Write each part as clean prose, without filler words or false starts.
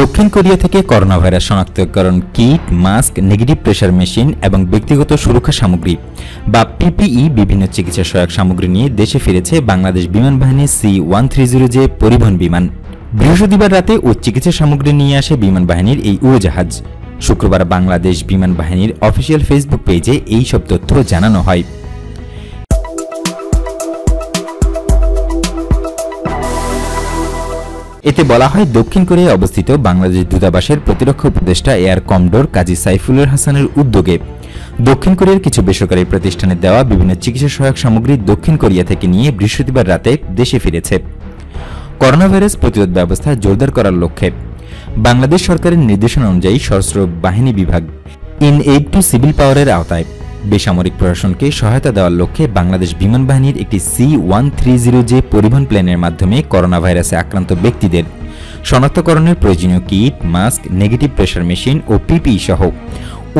দক্ষিণ কোরিয়া থেকে corona virus শনাক্তকরণ kit, mask, negative pressure machine এবং ব্যক্তিগত সুরক্ষা সামগ্রী বা পিপিই বিভিন্ন চিকিৎসা সহায়ক সামগ্রী নিয়ে দেশে ফিরেছে বাংলাদেশ বিমান বাহিনীর C-130J পরিবহন বিমান। বৃহস্পতিবার রাতে ও চিকিৎসা সামগ্রী নিয়ে আসে বিমান বাহিনীর এই উড়োজাহাজ। শুক্রবার বাংলাদেশ বিমান বাহিনীর অফিসিয়াল ফেসবুক পেজে এই সব তথ্য জানানো হয়। এতে বলা হয়, দক্ষিণ কোরিয়ায় অবস্থিত বাংলাদেশ দূতাবাসের প্রতিরক্ষা উপদেষ্টা এয়ার কমডোর কাজী সাইফুল হাসানের উদ্যোগে দক্ষিণ কোরিয়ার কিছু বেসরকারি প্রতিষ্ঠানে দেওয়া বিভিন্ন চিকিৎসা সহায়ক সামগ্রী দক্ষিণ কোরিয়া থেকে নিয়ে বৃহস্পতিবার রাতে দেশে ফিরেছে। করোনা ভাইরাস প্রতিরোধ ব্যবস্থা জোরদার করার লক্ষ্যে বাংলাদেশ সরকারের নির্দেশনা অনুযায়ী সশস্ত্র বাহিনী বিভাগ ইন-এইড টু সিভিল পাওয়ারের আওতায় বেসামরিক প্রশাসনকে সহায়তা দেওয়ার লক্ষ্যে বাংলাদেশ বিমান বাহিনীর একটি C-130J পরিবহন প্লেনের মাধ্যমে করোনা ভাইরাসে আক্রান্ত ব্যক্তিদের শনাক্তকরণের প্রয়োজনীয় kit, mask, negative pressure machine ও পিপিই সহ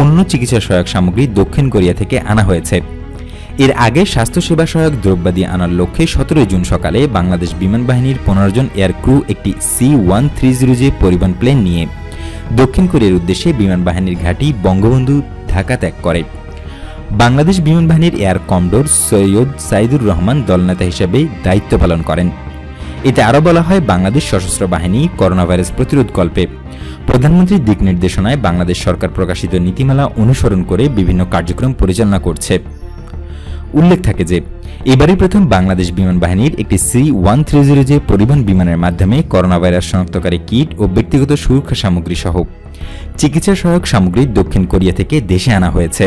অন্য চিকিৎসা সহায়ক সামগ্রী দক্ষিণ কোরিয়া থেকে আনা হয়েছে। এর আগে স্বাস্থ্যসেবা সহায়ক দ্রব্যাদি আনার লক্ষ্যে 17 জুন সকালে বাংলাদেশ বিমান বাহিনীর 15 জন এয়ার ক্রু একটি C-130J পরিবহন প্লেন নিয়ে দক্ষিণ কোরিয়ার উদ্দেশ্যে বিমান বাহিনীর ঘাঁটি বঙ্গবন্ধু ঢাকা ত্যাগ করে। বাংলাদেশ বিমান বাহিনীর এয়ার কমডোর সৈয়দ সাইদুর রহমান দলনেতা হিসেবে দায়িত্ব পালন করেন। এতে আরও বলা হয়, বাংলাদেশ সশস্ত্র বাহিনী করোনা ভাইরাস প্রতিরোধকল্পে প্রধানমন্ত্রীর দিক নির্দেশনায় বাংলাদেশ সরকার প্রকাশিত নীতিমালা অনুসরণ করে বিভিন্ন কার্যক্রম পরিচালনা করছে। উল্লেখ থাকে যে এবারই প্রথম বাংলাদেশ বিমান বাহিনীর একটি C-130J পরিবহন বিমানের মাধ্যমে করোনা ভাইরাস শনাক্তকারী কিট ও ব্যক্তিগত সুরক্ষা সামগ্রী সহ চিকিৎসা সহায়ক সামগ্রী দক্ষিণ কোরিয়া থেকে দেশে আনা হয়েছে।